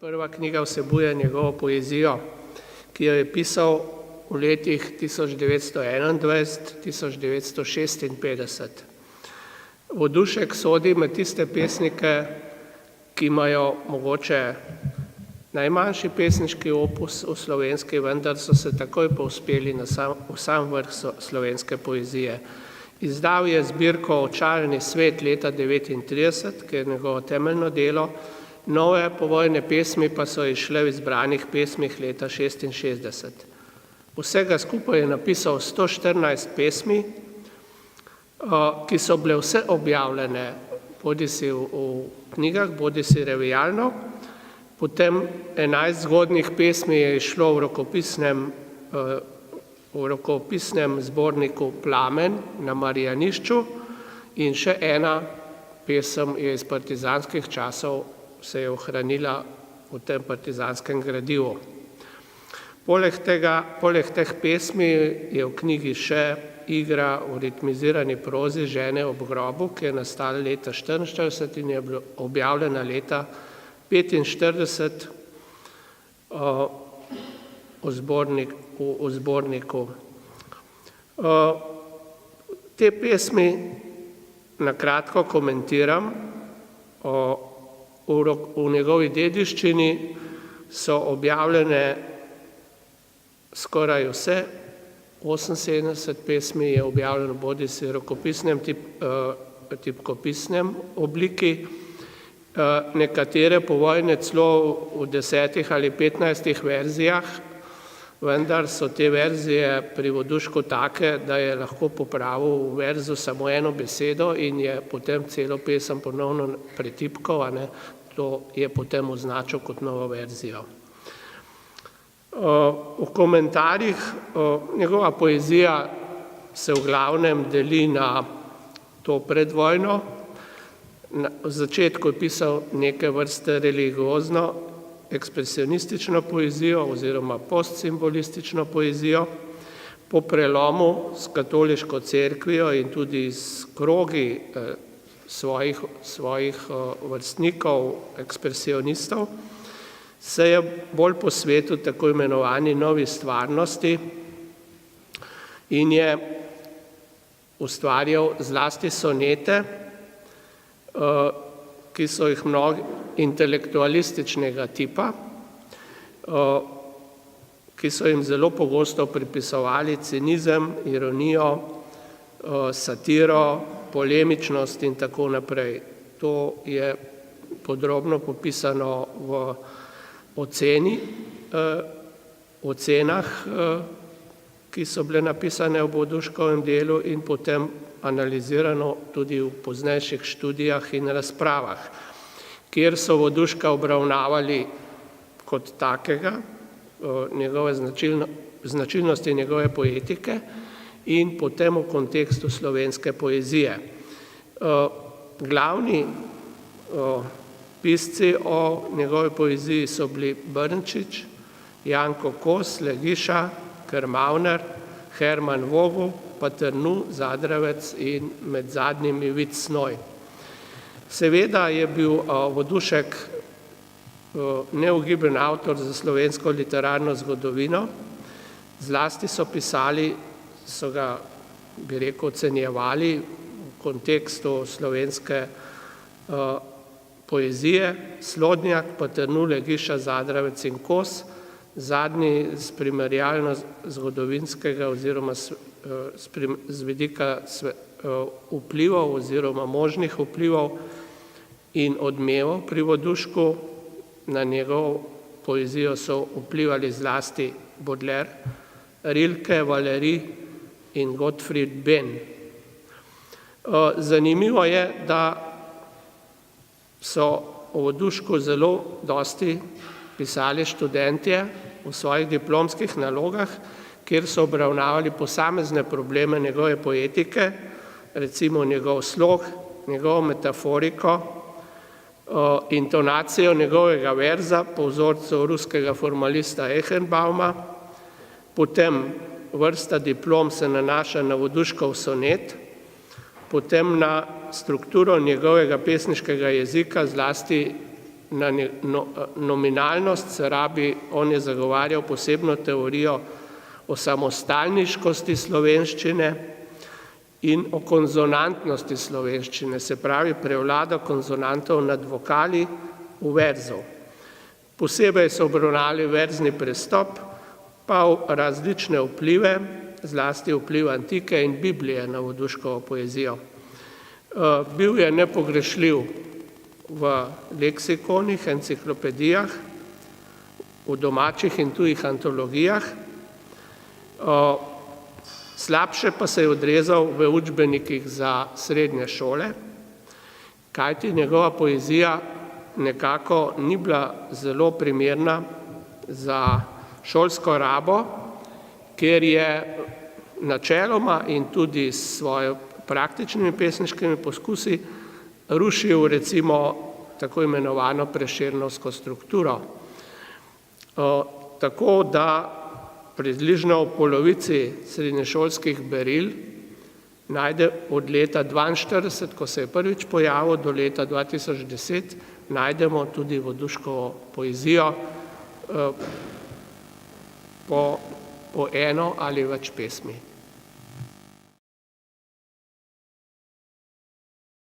Prva knjiga vsebuje njegovo poezijo, ki jo je pisal v letih 1921-1956. Vodušek sodi med tiste pesnike, ki imajo mogoče najmanjši pesniški opus v slovenski, vendar so se takoj povzpeli v sam vrh slovenske poezije. Izdal je zbirko Očarni svet leta 1939, ki je njegovo temeljno delo, nove povojne pesmi pa so izšle v izbranih pesmih leta 1966. Vsega skupaj je napisal 114 pesmi, ki so bile vse objavljene bodisi v knjigah, bodisi revijalno. Potem 11 zgodnjih pesmi je izšlo v rokopisnem zborniku Plamen na Marjanišču in še ena pesem je iz partizanskih časov se je ohranila v tem partizanskem gradivu. Poleg teh pesmi je v knjigi še igra v ritmizirani prozi Žene ob grobu, ki je nastala leta 1944 in je bila objavljena leta 1945 v zborniku. Te pesmi na kratko komentiram. V njegovi dediščini so objavljene skoraj vse, 78 pesmi je objavljeno bodisi v rokopisnem tipkopisnem obliki, nekatere povojne celo v 10 ali 15 verzijah, vendar so te verzije pri Vodušku take, da je lahko popravil v verzu samo eno besedo in je potem celo pesem ponovno pretipkal, to je potem označil kot novo verzijo. V komentarjih njegova poezija se v glavnem deli na to predvojno. V začetku je pisal neke vrste religiozno ekspresionistično poezijo oziroma postsimbolistično poezijo. Po prelomu s katoliško cerkvijo in tudi s krogi svojih vrstnikov, ekspresionistov, se je bolj posvetil tako imenovani novi stvarnosti in je ustvarjal zlasti sonete, ki so jih mnogi intelektualističnega tipa, ki so jim zelo pogosto pripisovali cinizem, ironijo, satiro, polemičnost in tako naprej. To je podrobno popisano v ocenah, ki so bile napisane v Voduškovem delu in potem analizirano tudi v poznejših študijah in razpravah, kjer so Voduška obravnavali kot takega, značilnosti njegove poetike in potem v kontekstu slovenske poezije. Glavni pisci o njegovi poeziji so bili Brnčič, Janko Kos, Legiša, Krmavner, Herman Vogel, Paternu, Zadravec in med zadnjimi Vid Snoj. Seveda je bil Vodušek neugiben avtor za slovensko literarno zgodovino, zlasti so pisali, so ga, bi rekel, ocenjevali v kontekstu slovenske poezije, Slodnjak, Paternu, Legiša, Zadravec in Kos, zadnji z primerjalno-zgodovinskega oziroma z vidika vplivov oziroma možnih vplivov in odmevov pri Vodušku. Na njegovo poezijo so vplivali zlasti Baudelaire, Rilke, Valéry in Gottfried Benn. Zanimivo je, da so o Vodušku zelo dosti pisali študentje v svojih diplomskih nalogah, kjer so obravnavali posamezne probleme njegove poetike, recimo njegov slog, njegovo metaforiko, intonacijo njegovega verza po vzorcu ruskega formalista Eichenbauma, potem vrsta diplom se nanaša na Voduškov sonet, potem na strukturo njegovega pesniškega jezika, zlasti na nominalnost se rabi, on je zagovarjal posebno teorijo o samostalniškosti slovenščine in o konzonantnosti slovenščine, se pravi prevlado konzonantov nad vokali v verzu. Posebej so obravnavali verzni prestop, pa različne vplive, zlasti vpliv antike in Biblije na Voduškovo poezijo. Bil je nepogrešljiv v leksikonih, enciklopedijah, v domačih in tujih antologijah, slabše pa se je odrezal v učbenikih za srednje šole, kajti njegova poezija nekako ni bila zelo primerna za šolsko rabo, ker je načeloma in tudi s svojo praktičnimi pesniškimi poskusi rušil recimo tako imenovano prešernovsko strukturo. Tako da približno v polovici srednješolskih beril najde od leta 1942, ko se je prvič pojavil, do leta 2010, najdemo tudi Voduškovo poezijo po eno ali več pesmi.